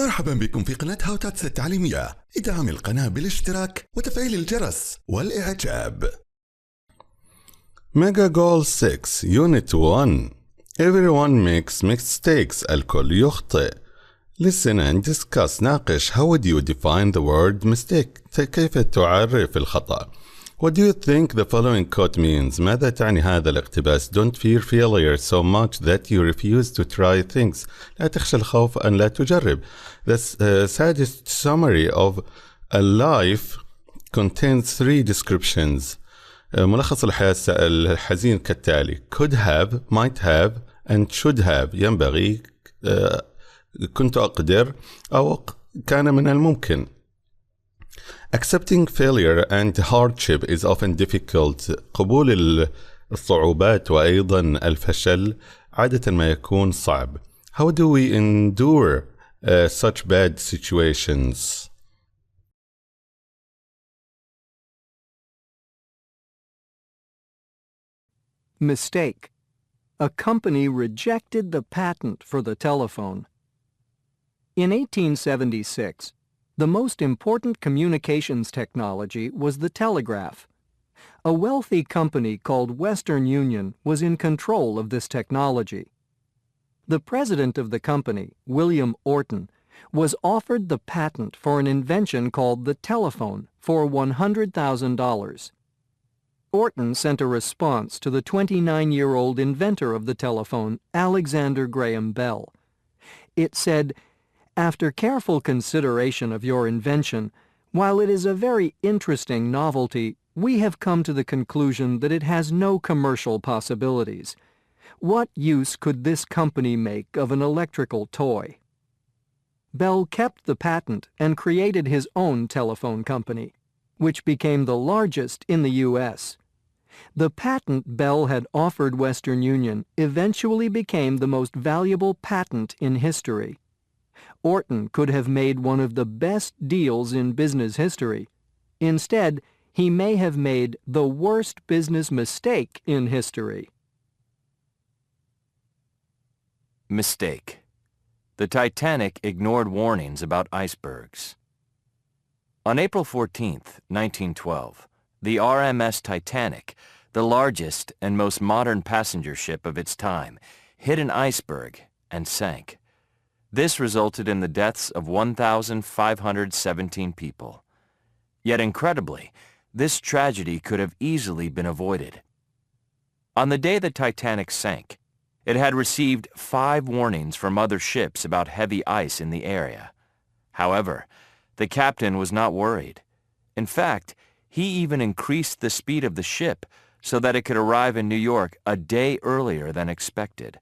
مرحبا بكم في قناة تاتس التعليمية. ادعم القناة بالاشتراك وتفعيل الجرس والإعجاب. Mega Goal 6 Unit 1 Everyone makes mistakes. الكل يخطئ. Listen and discuss. ناقش. How would you define the word mistake? كيف تعرف الخطأ? What do you think the following quote means? ماذا تعني هذا الاقتباس? Don't fear failure so much that you refuse to try things. لا تخشى الخوف أن لا تجرب. The saddest summary of a life contains 3 descriptions. ملخص الحياة الحزين كالتالي: could have, might have, and should have. ينبغي، كنت أقدر، أو كان من الممكن. Accepting failure and hardship is often difficult. قبول الصعوبات وأيضا الفشل عادة ما يكون صعب. How do we endure such bad situations? Mistake. A company rejected the patent for the telephone. In 1876, the most important communications technology was the telegraph. A wealthy company called Western Union was in control of this technology. The president of the company, William Orton, was offered the patent for an invention called the telephone for $100,000. Orton sent a response to the 29-year-old inventor of the telephone, Alexander Graham Bell. It said, "After careful consideration of your invention, while it is a very interesting novelty, we have come to the conclusion that it has no commercial possibilities. What use could this company make of an electrical toy?" Bell kept the patent and created his own telephone company, which became the largest in the U.S. The patent Bell had offered Western Union eventually became the most valuable patent in history. Orton could have made one of the best deals in business history. Instead, he may have made the worst business mistake in history. Mistake. The Titanic ignored warnings about icebergs. On April 14, 1912, the RMS Titanic, the largest and most modern passenger ship of its time, hit an iceberg and sank. This resulted in the deaths of 1,517 people. Yet incredibly, this tragedy could have easily been avoided. On the day the Titanic sank, it had received 5 warnings from other ships about heavy ice in the area. However, the captain was not worried. In fact, he even increased the speed of the ship so that it could arrive in New York a day earlier than expected.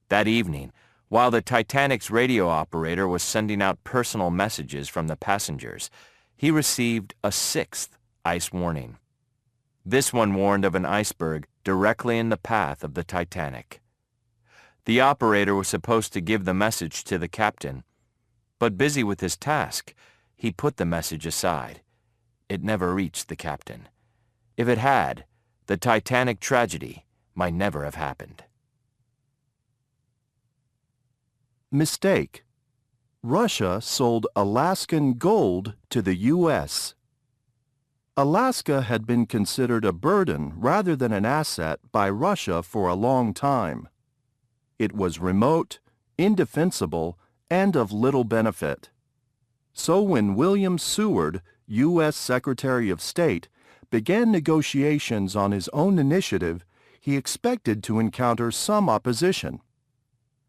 That evening, while the Titanic's radio operator was sending out personal messages from the passengers, he received a 6th ice warning. This one warned of an iceberg directly in the path of the Titanic. The operator was supposed to give the message to the captain, but busy with his task, he put the message aside. It never reached the captain. If it had, the Titanic tragedy might never have happened. Mistake. Russia sold Alaskan gold to the U.S. Alaska had been considered a burden rather than an asset by Russia for a long time. It was remote, indefensible, and of little benefit. So when William Seward, U.S. Secretary of State, began negotiations on his own initiative, he expected to encounter some opposition.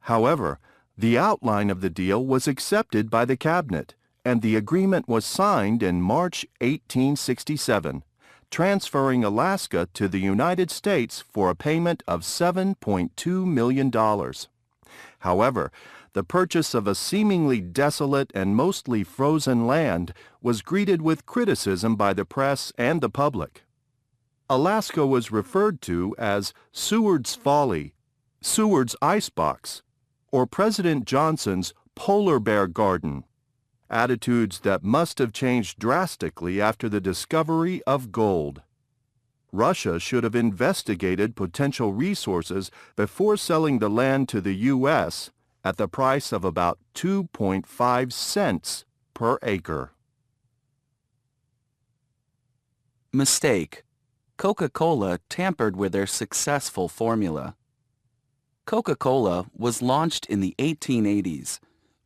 However, the outline of the deal was accepted by the cabinet, and the agreement was signed in March 1867, transferring Alaska to the United States for a payment of $7.2 million. However, the purchase of a seemingly desolate and mostly frozen land was greeted with criticism by the press and the public. Alaska was referred to as Seward's Folly, Seward's Icebox, or President Johnson's Polar Bear Garden, attitudes that must have changed drastically after the discovery of gold. Russia should have investigated potential resources before selling the land to the U.S., at the price of about 2.5 cents per acre. Mistake. Coca-Cola tampered with their successful formula. Coca-Cola was launched in the 1880s.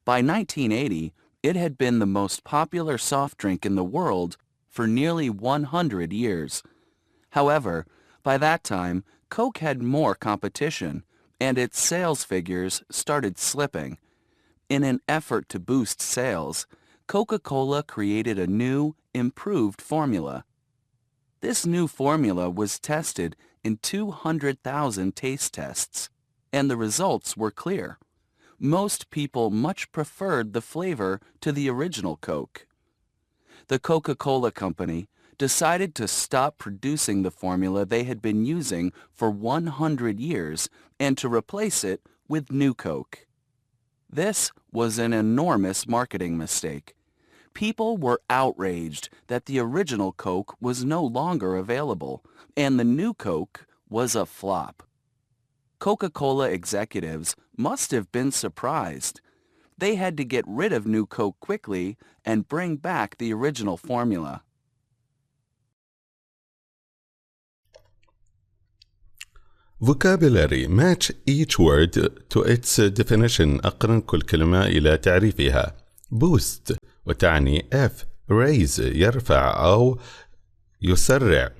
By 1980, it had been the most popular soft drink in the world for nearly 100 years. However, by that time, Coke had more competition, and its sales figures started slipping. In an effort to boost sales, Coca-Cola created a new, improved formula. This new formula was tested in 200,000 taste tests, and the results were clear. Most people much preferred the flavor to the original Coke. The Coca-Cola Company decided to stop producing the formula they had been using for 100 years and to replace it with new Coke. This was an enormous marketing mistake. People were outraged that the original Coke was no longer available, and the new Coke was a flop. Coca-Cola executives must have been surprised. They had to get rid of new Coke quickly and bring back the original formula. Vocabulary. Match each word to its definition. أقرن كل كلمة إلى تعريفها. Boost وتعني F. Raise يرفع أو يسرع.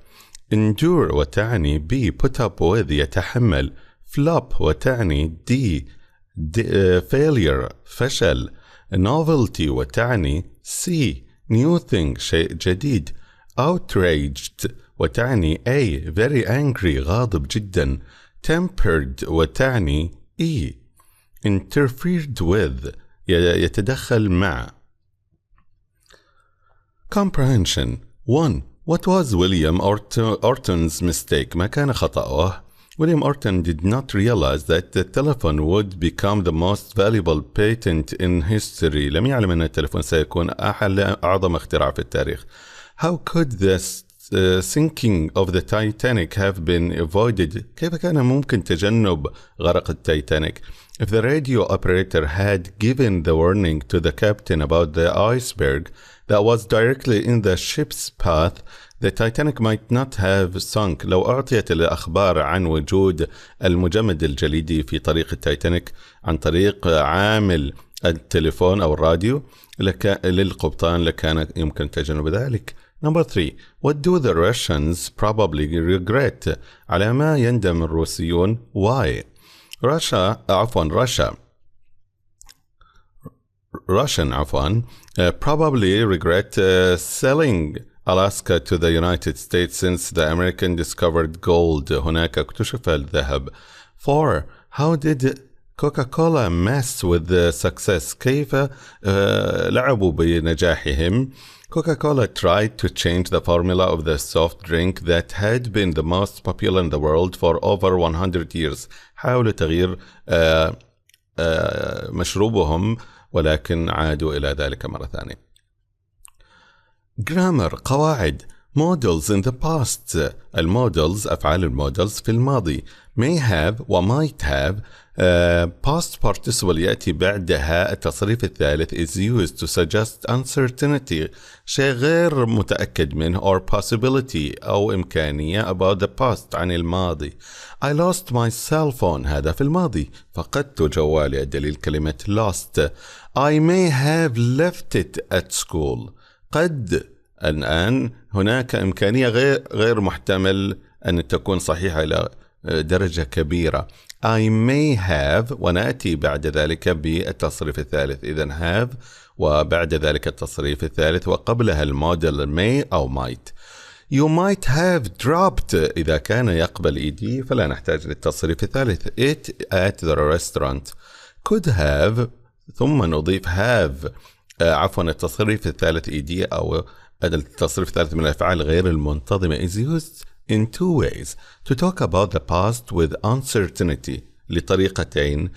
Endure وتعني B. Put up with يتحمل. Flop وتعني D. Failure فشل. Novelty وتعني C. New thing شيء جديد. Outraged وتعني A. Very angry غاضب جدا. Tempered وتعني E. Interfered with يتدخل مع. Comprehension. 1. What was William Orton's mistake? ما كان خطأه؟ William Orton did not realize that the telephone would become the most valuable patent in history. لم يعلم أن التلفون سيكون أعظم اختراع في التاريخ. How could this sinking of the Titanic have been avoided? كيف كان ممكن تجنب غرق التايتانيك? If the radio operator had given the warning to the captain about the iceberg that was directly in the ship's path, the Titanic might not have sunk. لو أعطيت الأخبار عن وجود المجمد الجليدي في طريق التايتانيك عن طريق عامل التليفون أو الراديو للقبطان لكان يمكن تجنب ذلك. Number 3. What do the Russians probably regret? على ما يندم الروسيون. Why? Russian probably regret selling Alaska to the United States since the American discovered gold. هناك اكتشف الذهب. 4. How did Coca-Cola mess with the success? كيف لعبوا بنجاحهم؟ Coca-Cola tried to change the formula of the soft drink that had been the most popular in the world for over 100 years. حاولوا تغيير مشروبهم ولكن عادوا إلى ذلك مرة ثانية. Grammar. قواعد. Models in the past. المودلز أفعال المودلز في الماضي. May have و might have. Past participle يأتي بعدها التصريف الثالث is used to suggest uncertainty شيء غير متأكد منه or possibility أو إمكانية about the past عن الماضي. I lost my cell phone. هذا في الماضي. فقدت جوالي. الدليل كلمة lost. I may have left it at school. قد الآن هناك إمكانية غير محتمل أن تكون صحيحة إلى درجة كبيرة. I may have ونأتي بعد ذلك بالتصريف الثالث. إذن have وبعد ذلك التصريف الثالث وقبلها الموديل may أو might. You might have dropped. إذا كان يقبل ed فلا نحتاج للتصريف الثالث. It at the restaurant. Could have ثم نضيف have التصريف الثالث ed أو التصريف الثالث من الأفعال غير المنتظمة is used in two ways to talk about the past with uncertainty. لطريقتين.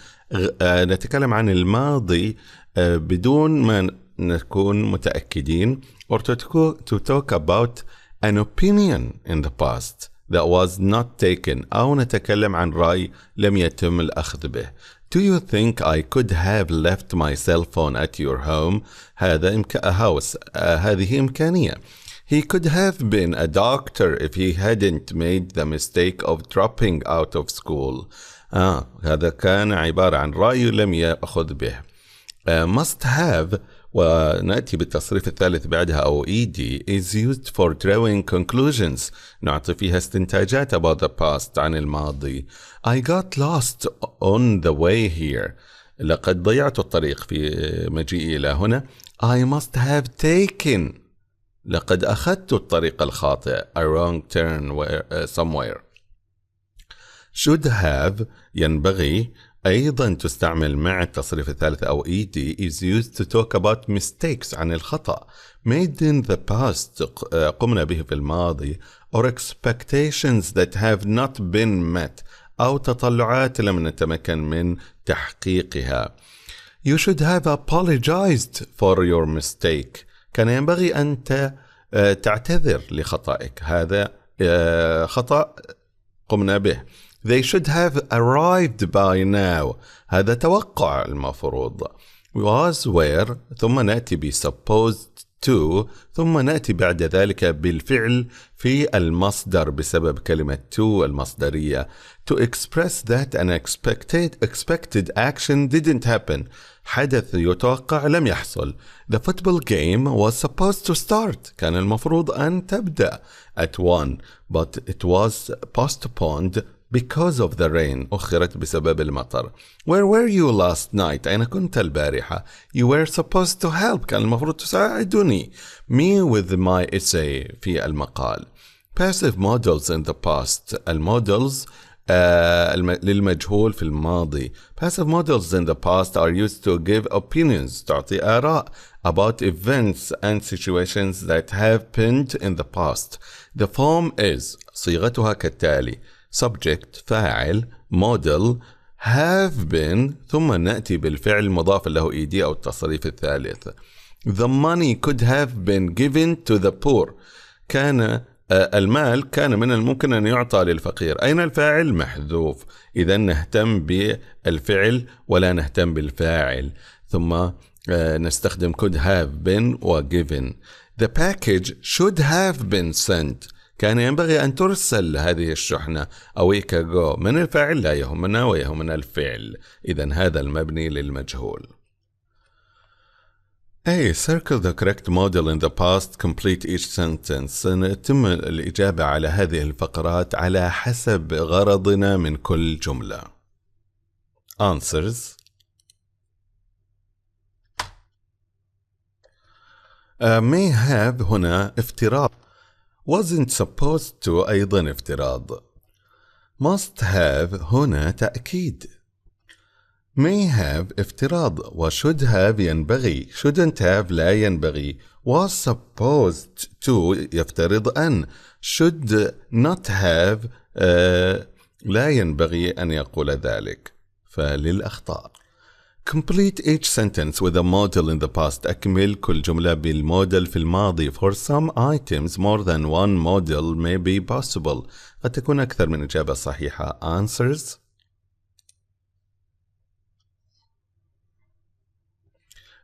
نتكلم عن الماضي بدون ما نكون متأكدين or to talk about an opinion in the past that was not taken أو نتكلم عن رأي لم يتم الأخذ به. Do you think I could have left my cell phone at your home? هذا house. هذه إمكانية. He could have been a doctor if he hadn't made the mistake of dropping out of school. هذا كان عبارة عن رأي لم يأخذ به. Must have ونأتي بالتصريف الثالث بعدها أو ED is used for drawing conclusions. نعطي فيها استنتاجات about the past عن الماضي. I got lost on the way here. لقد ضيعت الطريق في مجيئي إلى هنا. I must have taken. لقد أخذت الطريق الخاطئ. A wrong turn somewhere. Should have ينبغي أيضا تستعمل مع التصريف الثالث أو ED is used to talk about mistakes عن الخطأ made in the past قمنا به في الماضي or expectations that have not been met أو تطلعات لم نتمكن من تحقيقها. You should have apologized for your mistake. كان ينبغي أن تعتذر لخطأك. هذا خطأ قمنا به. They should have arrived by now. هذا توقع المفروض. Was where ثم نأتي ب supposed to ثم نأتي بعد ذلك بالفعل في المصدر بسبب كلمة to المصدرية to express that an expected action didn't happen. حدث يتوقع لم يحصل. The football game was supposed to start. كان المفروض أن تبدأ at 1 but it was postponed because of the rain. أخرت بسبب المطر. Where were you last night? أين كنت البارحة? You were supposed to help. كان المفروض تساعدني. Me with my essay في المقال. Passive models in the past. المودلز للمجهول في الماضي. Passive models in the past are used to give opinions. تعطي آراء about events and situations that happened in the past. The form is صيغتها كالتالي: subject فاعل model have been ثم نأتي بالفعل مضاف له ED أو التصريف الثالث. The money could have been given to the poor. كان المال كان من الممكن أن يعطى للفقير. أين الفاعل؟ محذوف. إذا نهتم بالفعل ولا نهتم بالفاعل. ثم نستخدم could have been و given. The package should have been sent. كان ينبغي أن ترسل هذه الشحنة a week ago. من الفاعل لا يهمنا ويهمنا الفعل. إذن هذا المبني للمجهول. A. Circle the correct model in the past. Complete each sentence. سنتم الإجابة على هذه الفقرات على حسب غرضنا من كل جملة. Answers. May have هنا افتراض. Wasn't supposed to أيضا افتراض. Must have هنا تأكيد. May have افتراض و should have ينبغي. Shouldn't have لا ينبغي. Was supposed to يفترض أن. Should not have لا ينبغي أن يقول ذلك. فللأخطاء. Complete each sentence with a model in the past. أكمل كل جملة بالموديل في الماضي. For some items more than one model may be possible. قد تكون أكثر من إجابة صحيحة. Answers.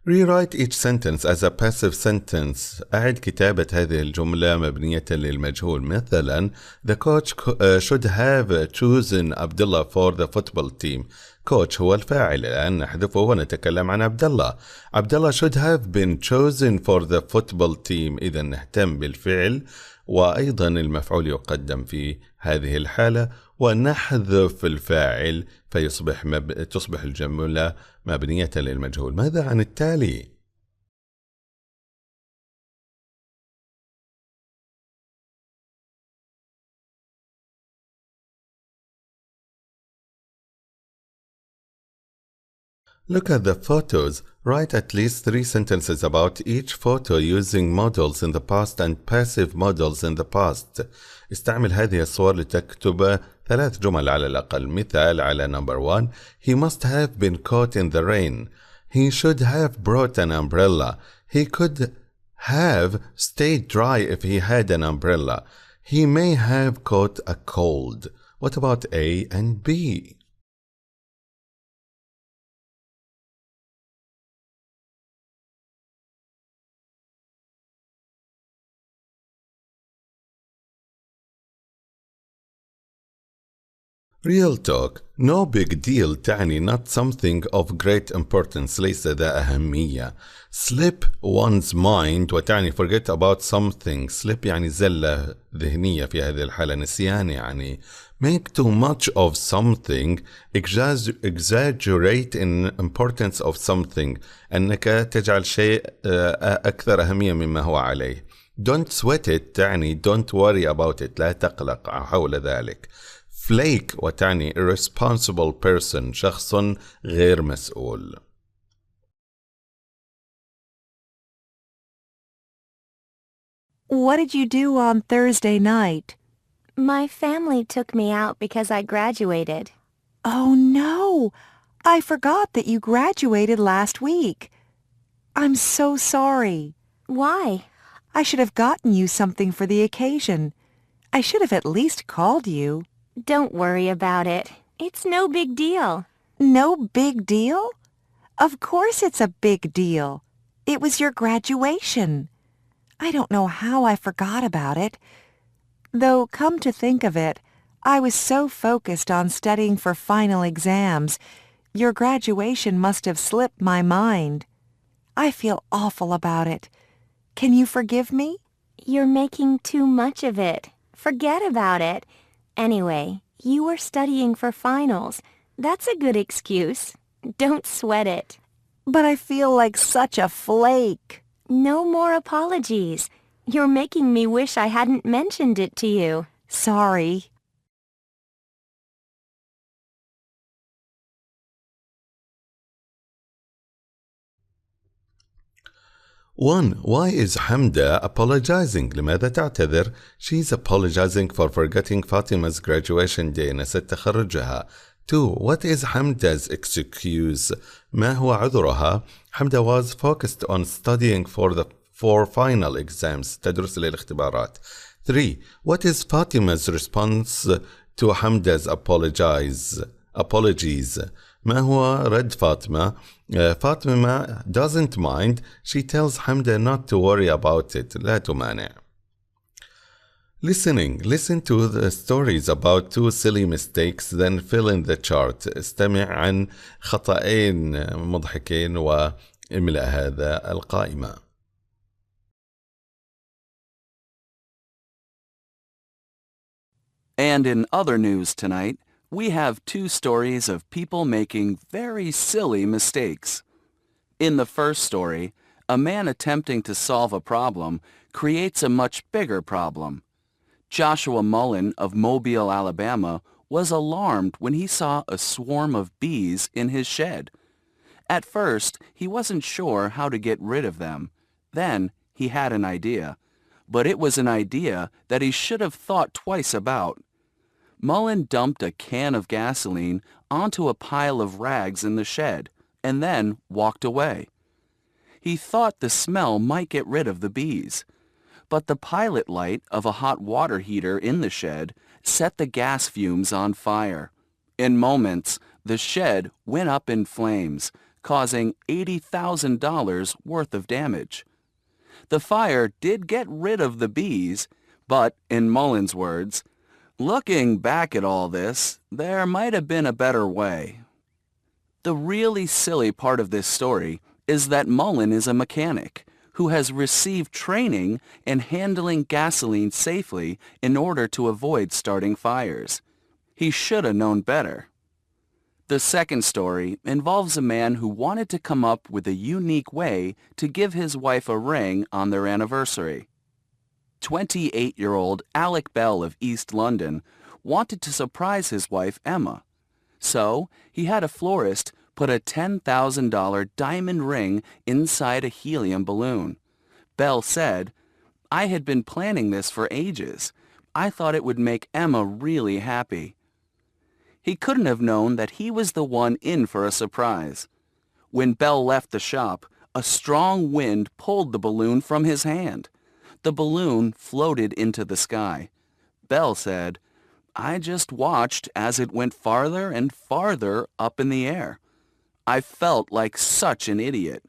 Rewrite each sentence as a passive sentence. أعد كتابة هذه الجملة مبنية للمجهول. مثلا The coach should have chosen Abdullah for the football team. coach هو الفاعل. الآن نحذفه ونتكلم عن عبد الله. Abdullah should have been chosen for the football team. إذا نهتم بالفعل وأيضا المفعول يقدم في هذه الحالة ونحذف الفاعل تصبح الجملة مبنية للمجهول. ماذا عن التالي؟ Look at the photos. Write at least 3 sentences about each photo using models in the past and passive models in the past. استعمل هذه الصور لتكتب 3 جمل على الأقل. مثال على number 1. He must have been caught in the rain. He should have brought an umbrella. He could have stayed dry if he had an umbrella. He may have caught a cold. What about A and B? Real talk. No big deal تعني not something of great importance. ليس ذا أهمية. Slip one's mind وتعني forget about something. Slip يعني زلة ذهنية في هذه الحالة نسيان يعني. Make too much of something. Exaggerate in importance of something. أنك تجعل شيء أكثر أهمية مما هو عليه. Don't sweat it تعني don't worry about it. لا تقلق حول ذلك. Flake وتعني irresponsible person شخص غير مسؤول. What did you do on Thursday night? My family took me out because I graduated. Oh no! I forgot that you graduated last week. I'm so sorry. Why? I should have gotten you something for the occasion. I should have at least called you. Don't worry about it. It's no big deal. No big deal? Of course it's a big deal. It was your graduation. I don't know how I forgot about it. Though, come to think of it, I was so focused on studying for final exams, your graduation must have slipped my mind. I feel awful about it. Can you forgive me? You're making too much of it. Forget about it. Anyway, you were studying for finals. That's a good excuse. Don't sweat it. But I feel like such a flake. No more apologies. You're making me wish I hadn't mentioned it to you. Sorry. One, why is Hamda apologizing? لماذا تعتذر? She's apologizing for forgetting Fatima's graduation day. نسيت تخرجها. Two, what is Hamda's excuse? ما هو عذرها? Hamda was focused on studying for final exams. تدرس للاختبارات. Three, what is Fatima's response to Hamda's apologies? ما هو رد فاطمة؟ فاطمة doesn't mind. She tells Hamda not to worry about it. لا تمانع. Listening. Listen to the stories about two silly mistakes, then fill in the chart. استمع عن خطأين مضحكين واملأ هذا القائمة. And in other news tonight, we have two stories of people making very silly mistakes. In the first story, a man attempting to solve a problem creates a much bigger problem. Joshua Mullen of Mobile, Alabama, was alarmed when he saw a swarm of bees in his shed. At first, he wasn't sure how to get rid of them. Then, he had an idea. But it was an idea that he should have thought twice about. Mullen dumped a can of gasoline onto a pile of rags in the shed, and then walked away. He thought the smell might get rid of the bees, but the pilot light of a hot water heater in the shed set the gas fumes on fire. In moments, the shed went up in flames, causing $80,000 worth of damage. The fire did get rid of the bees, but, in Mullen's words, looking back at all this, there might have been a better way. The really silly part of this story is that Mullen is a mechanic who has received training in handling gasoline safely in order to avoid starting fires. He should have known better. The second story involves a man who wanted to come up with a unique way to give his wife a ring on their anniversary. 28-year-old Alec Bell of East London wanted to surprise his wife Emma. So he had a florist put a $10,000 diamond ring inside a helium balloon. Bell said, "I had been planning this for ages. I thought it would make Emma really happy." He couldn't have known that he was the one in for a surprise. When Bell left the shop, a strong wind pulled the balloon from his hand. The balloon floated into the sky. Bell said, "I just watched as it went farther and farther up in the air. I felt like such an idiot.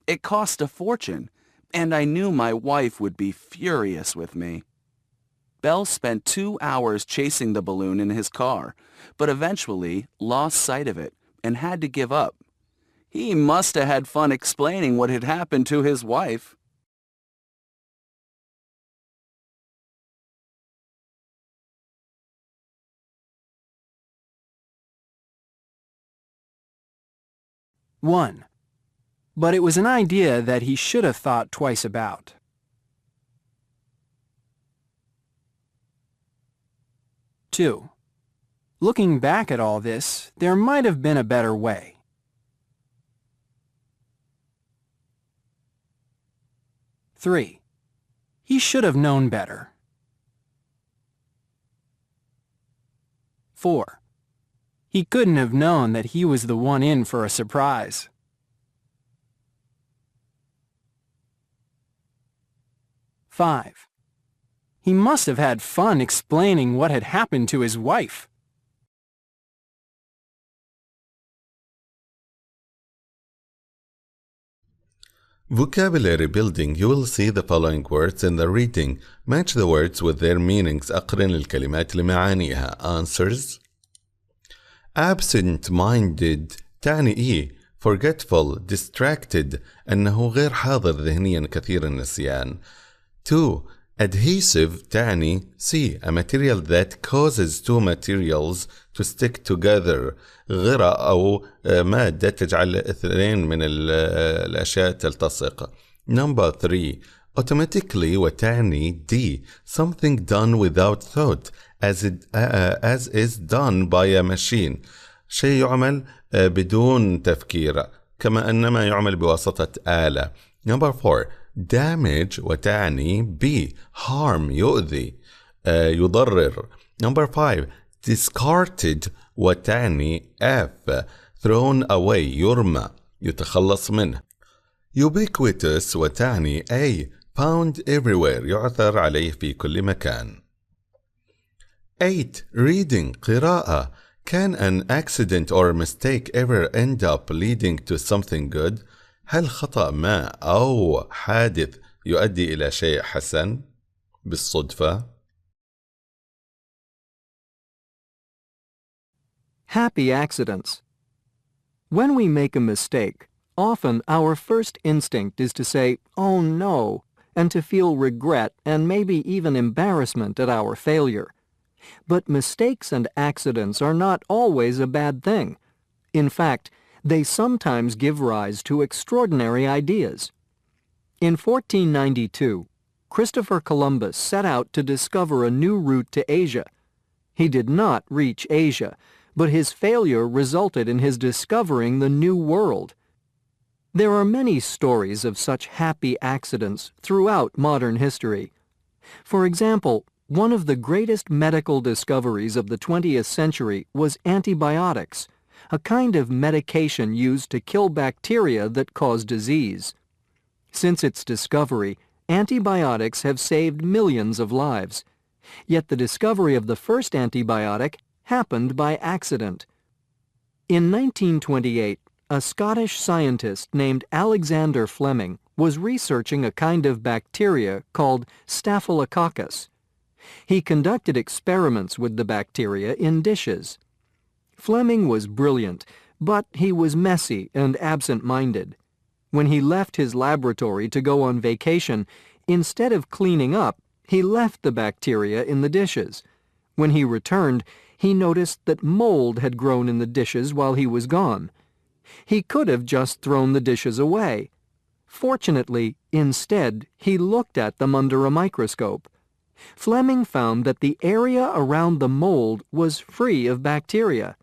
It cost a fortune, and I knew my wife would be furious with me." Bell spent 2 hours chasing the balloon in his car, but eventually lost sight of it and had to give up. He must have had fun explaining what had happened to his wife. One. But it was an idea that he should have thought twice about. 2. Looking back at all this, there might have been a better way. 3. He should have known better. 4. He couldn't have known that he was the one in for a surprise. 5. He must have had fun explaining what had happened to his wife. Vocabulary building. You will see the following words in the reading. Match the words with their meanings. أقرن الكلمات لمعانيها. Answers. Absent-minded تعني إيه؟ Forgetful, distracted أنه غير حاضر ذهنيا كثير النسيان. 2. Adhesive تعني C. A material that causes two materials to stick together. غرة أو مادة تجعل اثنين من الأشياء تلتصق. Number 3. Automatically وتعني D. Something done without thought as is done by a machine. شيء يعمل بدون تفكير كما أنما يعمل بواسطة آلة. Number 4. Damage وتعني B. Harm يؤذي يضرر. Number 5. Discarded وتعني F. Thrown away يرمى يتخلص منه. Ubiquitous وتعني A. Found everywhere يعثر عليه في كل مكان. 8. Reading قراءة. Can an accident or mistake ever end up leading to something good? هل خطأ ما أو حادث يؤدي إلى شيء حسن بالصدفة؟ Happy accidents. When we make a mistake, often our first instinct is to say, "Oh no," and to feel regret and maybe even embarrassment at our failure. But mistakes and accidents are not always a bad thing. In fact, they sometimes give rise to extraordinary ideas. In 1492, Christopher Columbus set out to discover a new route to Asia. He did not reach Asia, but his failure resulted in his discovering the New World. There are many stories of such happy accidents throughout modern history. For example, one of the greatest medical discoveries of the 20th century was antibiotics, a kind of medication used to kill bacteria that cause disease. Since its discovery, antibiotics have saved millions of lives. Yet the discovery of the first antibiotic happened by accident. In 1928, a Scottish scientist named Alexander Fleming was researching a kind of bacteria called Staphylococcus. He conducted experiments with the bacteria in dishes. Fleming was brilliant, but he was messy and absent-minded. When he left his laboratory to go on vacation, instead of cleaning up, he left the bacteria in the dishes. When he returned, he noticed that mold had grown in the dishes while he was gone. He could have just thrown the dishes away. Fortunately, instead, he looked at them under a microscope. Fleming found that the area around the mold was free of bacteria.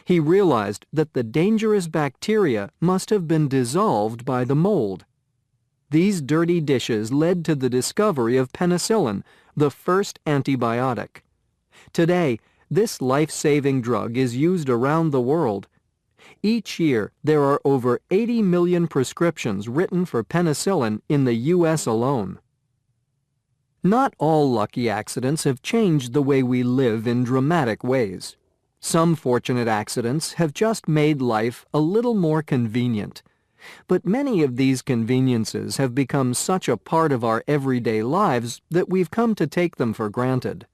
He realized that the dangerous bacteria must have been dissolved by the mold. These dirty dishes led to the discovery of penicillin, the first antibiotic. Today, this life-saving drug is used around the world. Each year, there are over 80 million prescriptions written for penicillin in the U.S. alone. Not all lucky accidents have changed the way we live in dramatic ways. Some fortunate accidents have just made life a little more convenient. But many of these conveniences have become such a part of our everyday lives that we've come to take them for granted.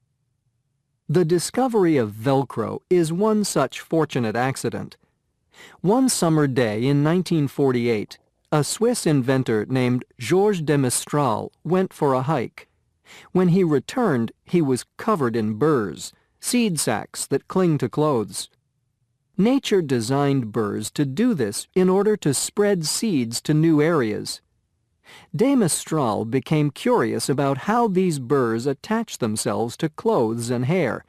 The discovery of Velcro is one such fortunate accident. One summer day in 1948, a Swiss inventor named Georges de Mistral went for a hike. When he returned, he was covered in burrs, seed sacs that cling to clothes. Nature designed burrs to do this in order to spread seeds to new areas. De Mistral became curious about how these burrs attach themselves to clothes and hair.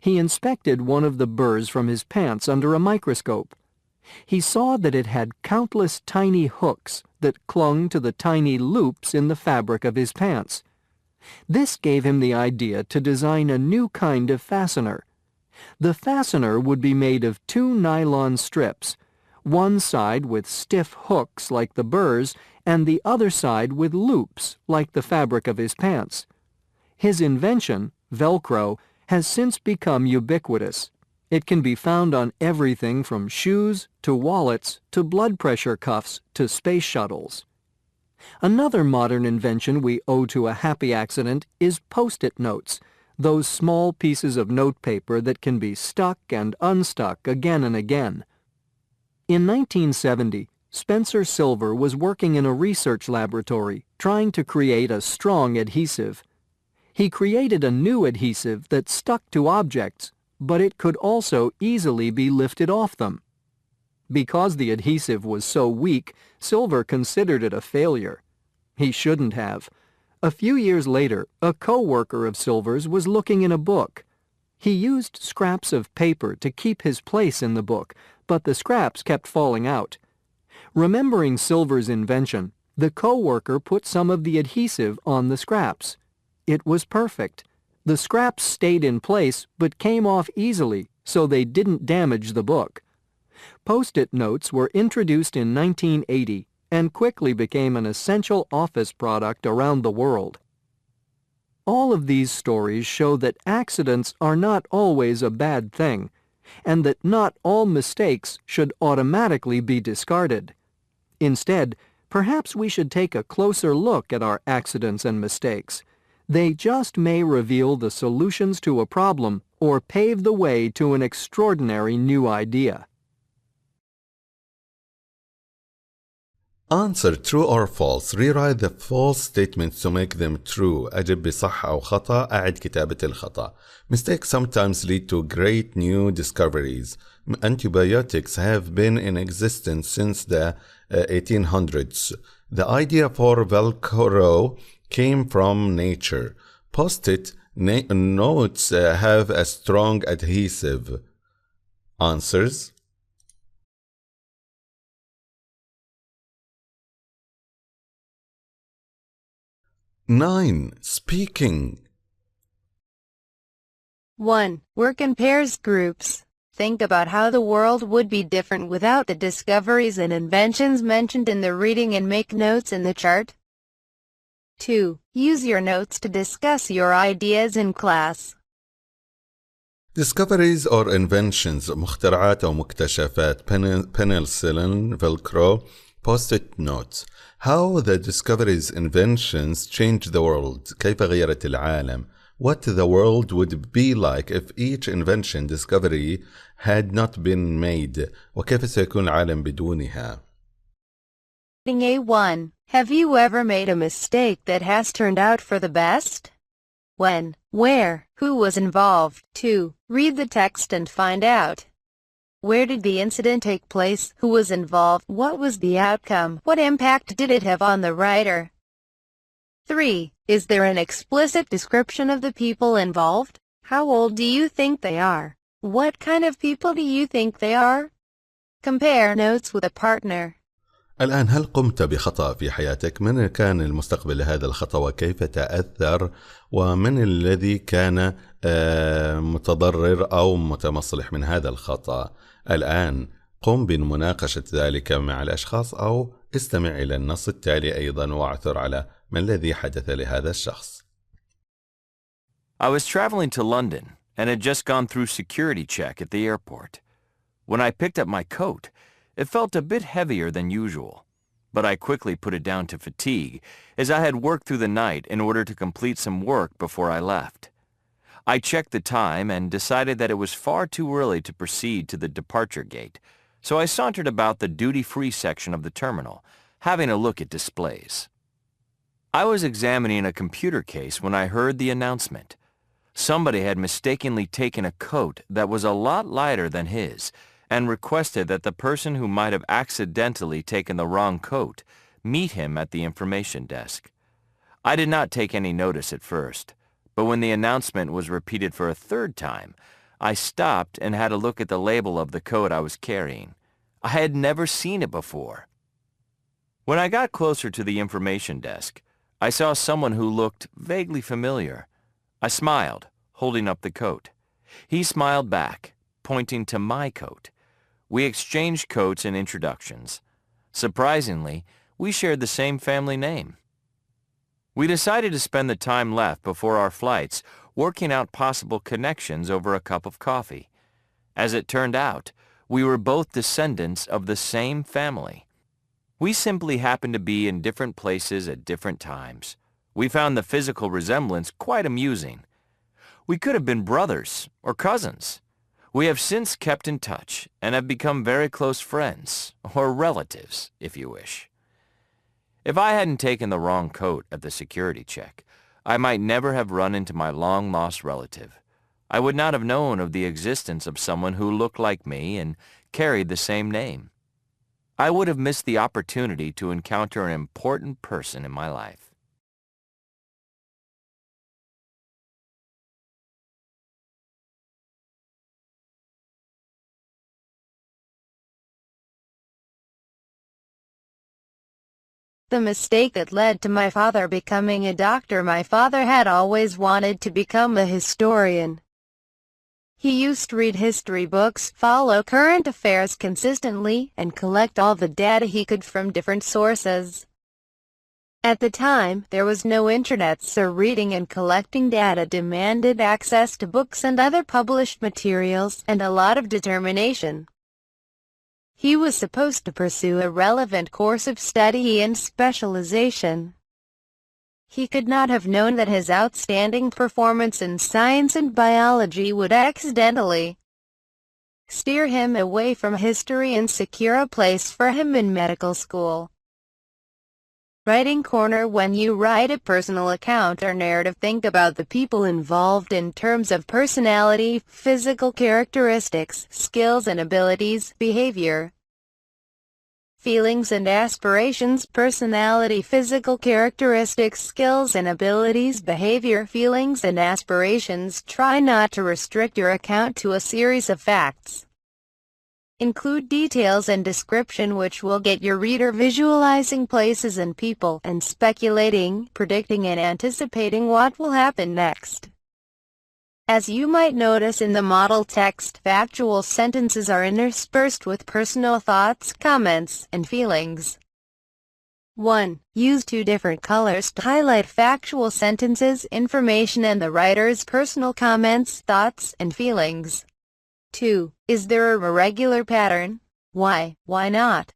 He inspected one of the burrs from his pants under a microscope. He saw that it had countless tiny hooks that clung to the tiny loops in the fabric of his pants. This gave him the idea to design a new kind of fastener. The fastener would be made of two nylon strips, one side with stiff hooks like the burrs and the other side with loops like the fabric of his pants. His invention, Velcro, has since become ubiquitous. It can be found on everything from shoes to wallets to blood pressure cuffs to space shuttles. Another modern invention we owe to a happy accident is Post-it notes, those small pieces of notepaper that can be stuck and unstuck again and again. In 1970, Spencer Silver was working in a research laboratory trying to create a strong adhesive. He created a new adhesive that stuck to objects, but it could also easily be lifted off them. Because the adhesive was so weak, Silver considered it a failure. He shouldn't have. A few years later, a co-worker of Silver's was looking in a book. He used scraps of paper to keep his place in the book, but the scraps kept falling out. Remembering Silver's invention, the co-worker put some of the adhesive on the scraps. It was perfect. The scraps stayed in place but came off easily, so they didn't damage the book. Post-it notes were introduced in 1980 and quickly became an essential office product around the world. All of these stories show that accidents are not always a bad thing, and that not all mistakes should automatically be discarded. Instead, perhaps we should take a closer look at our accidents and mistakes. They just may reveal the solutions to a problem or pave the way to an extraordinary new idea. Answer true or false. Rewrite the false statements to make them true. أجب بصح أو خطأ. أعد كتابة الخطأ. Mistakes sometimes lead to great new discoveries. Antibiotics have been in existence since the 1800s. The idea for Velcro came from nature. Post-it notes have a strong adhesive. Answers. Nine. Speaking. 1. Work in pairs groups. Think about how the world would be different without the discoveries and inventions mentioned in the reading and make notes in the chart. 2. Use your notes to discuss your ideas in class. Discoveries or inventions. مخترعات أو مكتشفات. Penicillin, Velcro, Post-it notes. How the discoveries, inventions changed the world. كيف غيرت العالم. What the world would be like if each invention, discovery had not been made. وكيف سيكون العالم بدونها. A1. Have you ever made a mistake that has turned out for the best? When, where, who was involved? 2. Read the text and find out. Where did the incident take place? Who was involved? What was the outcome? What impact did it have on the writer? 3. Is there an explicit description of the people involved? How old do you think they are? What kind of people do you think they are? Compare notes with a partner. الآن هل قمت بخطأ في حياتك؟ من كان المستقبل لهذا الخطأ وكيف تأثر؟ ومن الذي كان متضرر أو متمصلح من هذا الخطأ؟ الآن قم بمناقشة ذلك مع الأشخاص أو استمع إلى النص التالي أيضا واعثر على ما الذي حدث لهذا الشخص. I was traveling to London and had just gone through security check at the airport. When I picked up my coat, It felt a bit heavier than usual, but I quickly put it down to fatigue, as I had worked through the night in order to complete some work before I left. I checked the time and decided that it was far too early to proceed to the departure gate, so I sauntered about the duty-free section of the terminal, having a look at displays. I was examining a computer case when I heard the announcement. Somebody had mistakenly taken a coat that was a lot lighter than his and requested that the person who might have accidentally taken the wrong coat meet him at the information desk. I did not take any notice at first, but when the announcement was repeated for a third time, I stopped and had a look at the label of the coat I was carrying. I had never seen it before. When I got closer to the information desk, I saw someone who looked vaguely familiar. I smiled, holding up the coat. He smiled back, pointing to my coat. We exchanged coats and introductions. Surprisingly, we shared the same family name. We decided to spend the time left before our flights working out possible connections over a cup of coffee. As it turned out, we were both descendants of the same family. We simply happened to be in different places at different times. We found the physical resemblance quite amusing. We could have been brothers or cousins. We have since kept in touch and have become very close friends, or relatives, if you wish. If I hadn't taken the wrong coat at the security check, I might never have run into my long-lost relative. I would not have known of the existence of someone who looked like me and carried the same name. I would have missed the opportunity to encounter an important person in my life. The mistake that led to my father becoming a doctor. My father had always wanted to become a historian. He used to read history books, follow current affairs consistently, and collect all the data he could from different sources. At the time, there was no internet, so reading and collecting data demanded access to books and other published materials, and a lot of determination. He was supposed to pursue a relevant course of study and specialization. He could not have known that his outstanding performance in science and biology would accidentally steer him away from history and secure a place for him in medical school. Writing corner. When you write a personal account or narrative, think about the people involved in terms of personality, physical characteristics, skills and abilities, behavior, feelings and aspirations. Personality, physical characteristics, skills and abilities, behavior, feelings and aspirations. Try not to restrict your account to a series of facts. Include details and description which will get your reader visualizing places and people, and speculating, predicting and anticipating what will happen next. As you might notice in the model text, factual sentences are interspersed with personal thoughts, comments, and feelings. 1. Use two different colors to highlight factual sentences, information and the writer's personal comments, thoughts, and feelings. 2. Is there a regular pattern? Why not?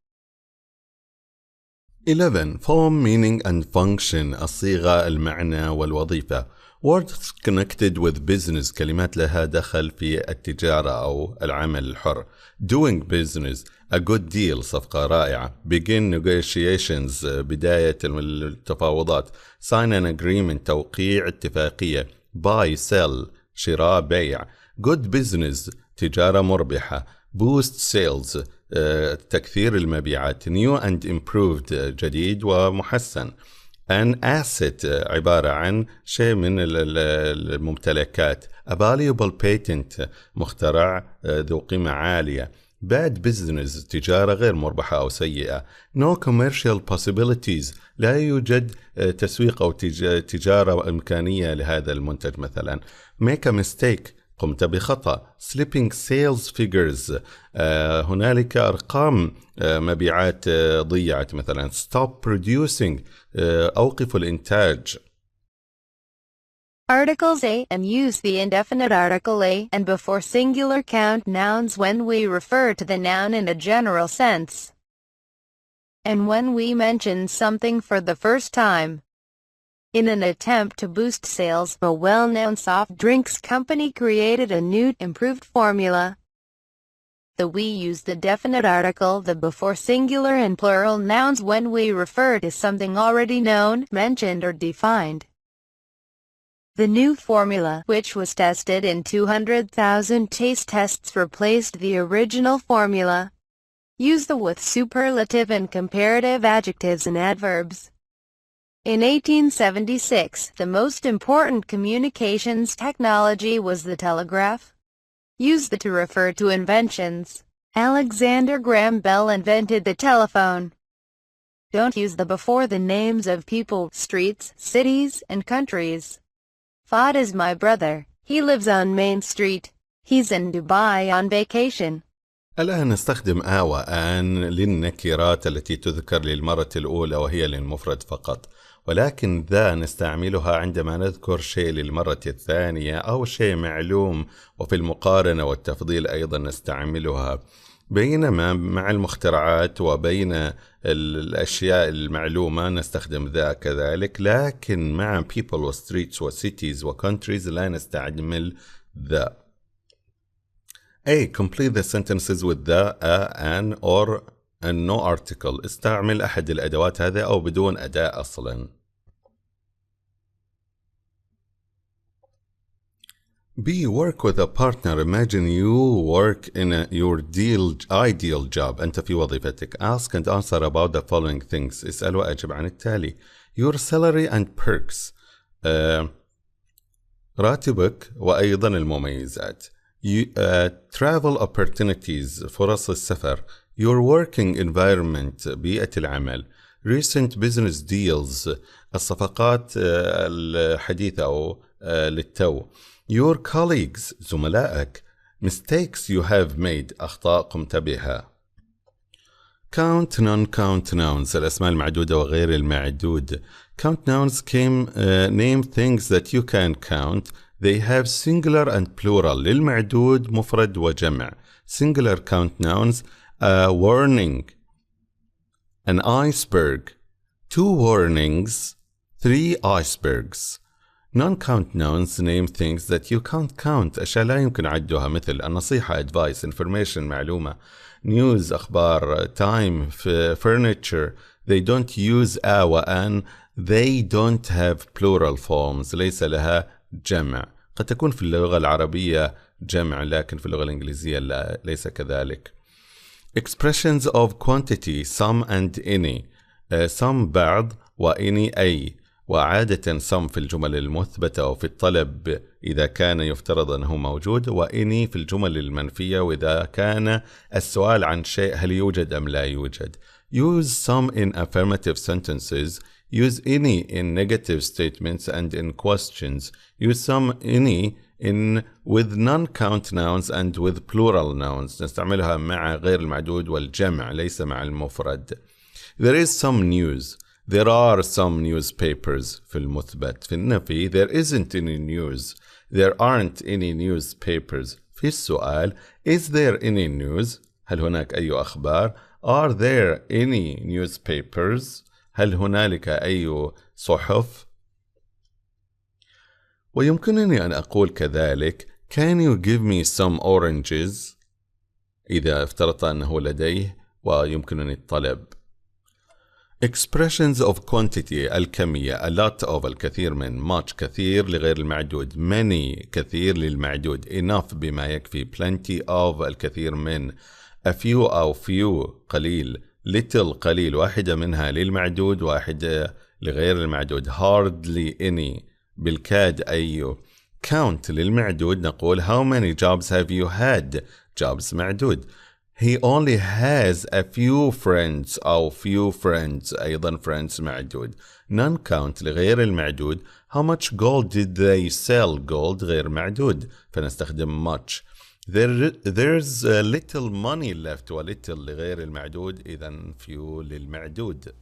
11. Form, meaning and function. الصيغة، المعنى والوظيفة. Words connected with business. كلمات لها دخل في التجارة أو العمل الحر. Doing business. A good deal. صفقة رائعة. Begin negotiations. بداية التفاوضات. Sign an agreement. توقيع اتفاقية. Buy, sell. شراء، بيع. Good business. تجارة مربحة. Boost sales. تكثير المبيعات. New and improved. جديد ومحسن. An asset. عبارة عن شيء من الممتلكات. A valuable patent. مخترع ذو قيمة عالية. Bad business. تجارة غير مربحة أو سيئة. No commercial possibilities. لا يوجد تسويق أو تجارة إمكانية لهذا المنتج مثلا. Make a mistake. قمت بخطأ. Slipping sales figures. هنالك أرقام مبيعات ضيعت مثلا. Stop producing. أوقف الإنتاج. Articles A and use the indefinite article A and before singular count nouns when we refer to the noun in a general sense, and when we mention something for the first time. In an attempt to boost sales, a well-known soft drinks company created a new, improved formula. We use the definite article the before singular and plural nouns when we refer to something already known, mentioned or defined. The new formula, which was tested in 200,000 taste tests, replaced the original formula. Use the with superlative and comparative adjectives and adverbs. In 1876, the most important communications technology was the telegraph. Use the to refer to inventions. Alexander Graham Bell invented the telephone. Don't use the before the names of people, streets, cities, and countries. Fuad is my brother. He lives on Main Street. He's in Dubai on vacation. الآن نستخدم وآن للنكرات التي تذكر للمرة الأولى وهي للمفرد فقط، ولكن ذا نستعملها عندما نذكر شيء للمرة الثانية أو شيء معلوم، وفي المقارنة والتفضيل أيضا نستعملها. بينما مع المخترعات وبين الأشياء المعلومة نستخدم ذا كذلك، لكن مع people و streets و cities و countries لا نستعمل ذا. A. Complete the sentences with the, an, or and no article. استعمل أحد الأدوات هذه أو بدون أداة أصلا. B. Work with a partner. Imagine you work in your ideal job. أنت في وظيفتك. Ask and answer about the following things. اسأل وأجب عن التالي. Your salary and perks. راتبك وأيضا المميزات. Travel opportunities. فرص السفر. Your working environment. بيئة العمل. Recent business deals. الصفقات الحديثة أو للتو. Your colleagues. زملائك. Mistakes you have made. أخطاء قمت بها. Count, non-count nouns. الأسماء المعدودة وغير المعدود. Count nouns name things that you can count. They have singular and plural. للمعدود مفرد وجمع. Singular count nouns. A warning. An iceberg. 2 warnings. 3 icebergs. Non-count nouns name things that you can't count. أشياء لا يمكن عدها، مثل النصيحة advice, information معلومة, news أخبار, time furniture. They don't use وأن. They don't have plural forms. ليس لها جمع. قد تكون في اللغة العربية جمع لكن في اللغة الإنجليزية لا، ليس كذلك. Expressions of quantity. Some and any. some بعض وany أي. وعادة some في الجمل المثبتة وفي الطلب إذا كان يفترض أنه موجود، وany في الجمل المنفية وإذا كان السؤال عن شيء هل يوجد أم لا يوجد. Use some in affirmative sentences. Use any in negative statements and in questions. Use some any with non-count nouns and with plural nouns. نستعملها مع غير المعدود والجمع ليس مع المفرد. There is some news. There are some newspapers في المثبت. في النفي there isn't any news. There aren't any newspapers. في السؤال is there any news؟ هل هناك أي أخبار؟ Are there any newspapers؟ هل هنالك أي صحف؟ ويمكنني أن أقول كذلك Can you give me some oranges؟ إذا افترضت أنه لديه ويمكنني الطلب. Expressions of quantity. الكمية. A lot of الكثير من. Much كثير لغير المعدود. Many كثير للمعدود. Enough بما يكفي. Plenty of الكثير من. A few أو few قليل. Little قليل. واحدة منها للمعدود واحدة لغير المعدود. Hardly any بالكاد أي. Count للمعدود نقول How many jobs have you had؟ jobs معدود. He only has a few friends أو few friends أيضا friends معدود. Non-count لغير المعدود How much gold did they sell؟ gold غير معدود فنستخدم much. There's a little money left و little لغير المعدود إذن few للمعدود.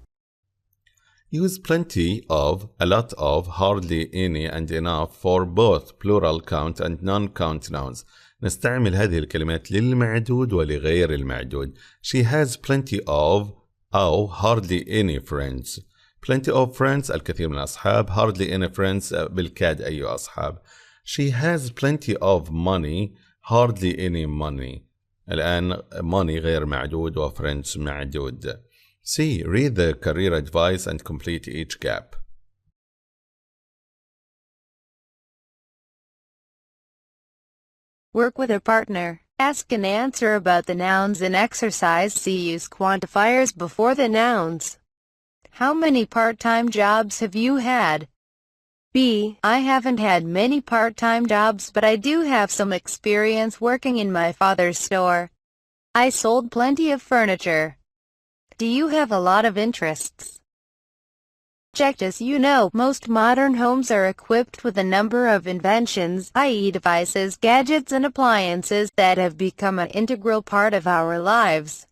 Use plenty of, a lot of, hardly any and enough for both plural count and non-count nouns. نستعمل هذه الكلمات للمعدود ولغير المعدود. She has plenty of أو hardly any friends. Plenty of friends الكثير من الأصحاب. Hardly any friends بالكاد أي أصحاب. She has plenty of money. Hardly any money. الآن money غير معدود و friends معدود. C. Read the career advice and complete each gap. Work with a partner. Ask and answer about the nouns in exercise C. Use quantifiers before the nouns. How many part-time jobs have you had? B. I haven't had many part-time jobs, but I do have some experience working in my father's store. I sold plenty of furniture. Do you have a lot of interests? Checked. As you know, most modern homes are equipped with a number of inventions, i.e. devices, gadgets and appliances that have become an integral part of our lives.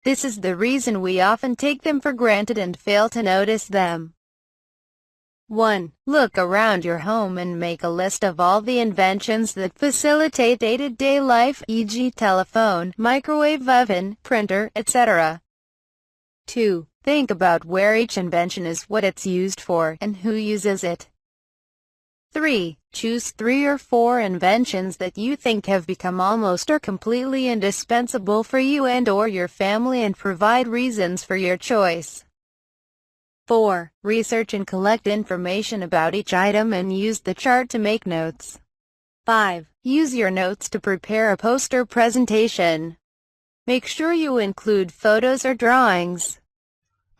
This is the reason we often take them for granted and fail to notice them. 1. Look around your home and make a list of all the inventions that facilitate day-to-day life, e.g. telephone, microwave oven, printer, etc. 2. Think about where each invention is, what it's used for, and who uses it. 3. Choose 3 or 4 inventions that you think have become almost or completely indispensable for you and or your family and provide reasons for your choice. 4. Research and collect information about each item and use the chart to make notes. 5. Use your notes to prepare a poster presentation. Make sure you include photos or drawings.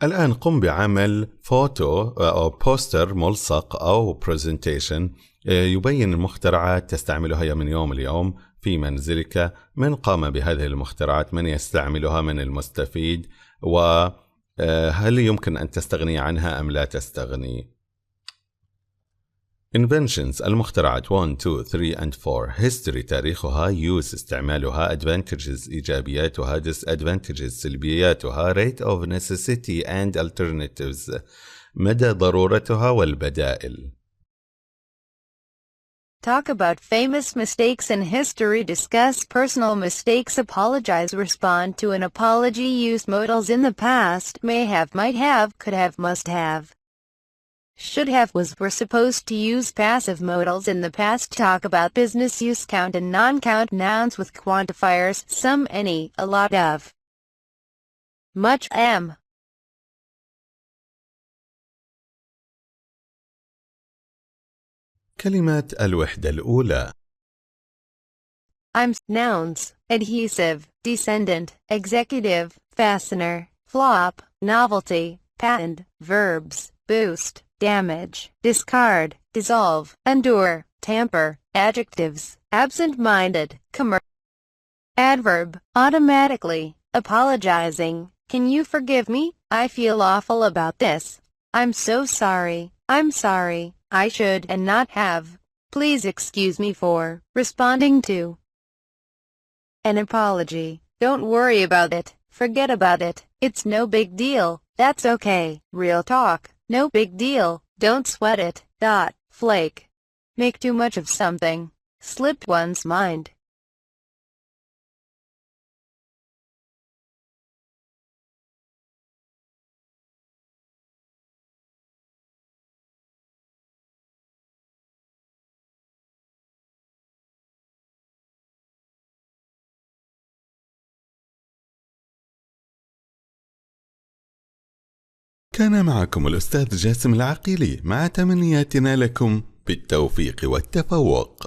الآن قم بعمل فوتو أو بوستر ملصق أو presentation يبين المخترعات تستعملها من يوم ليوم في منزلك. من قام بهذه المخترعات؟ من يستعملها؟ من المستفيد؟ وهل يمكن أن تستغني عنها أم لا تستغني؟ Inventions المخترعات 1, 2, 3 and 4. History تاريخها. Use استعمالها. Advantages إيجابياتها. Disadvantages سلبياتها. Rate of necessity and alternatives مدى ضرورتها والبدائل. Talk about famous mistakes in history. Discuss personal mistakes. Apologize. Respond to an apology. Use modals in the past. May have, might have, could have, must have. Should have, was, were supposed to. Use passive modals in the past. Talk about business use. Count and non-count nouns with quantifiers. Some, any, a lot of. Much, am. كلمات الوحدة الأولى. I'm. Nouns. Adhesive, descendant, executive, fastener, flop, novelty, patent. Verbs. Boost, damage, discard, dissolve, endure, tamper. Adjectives. Absent-minded, adverb. Automatically, apologizing. Can you forgive me? I feel awful about this. I'm so sorry. I'm sorry. I should and not have. Please excuse me for responding to an apology. Don't worry about it. Forget about it. It's no big deal. That's okay. Real talk. No big deal. Don't sweat it. Flake. Make too much of something. Slip one's mind. كان معكم الأستاذ جاسم العقيلي مع تمنياتنا لكم بالتوفيق والتفوق.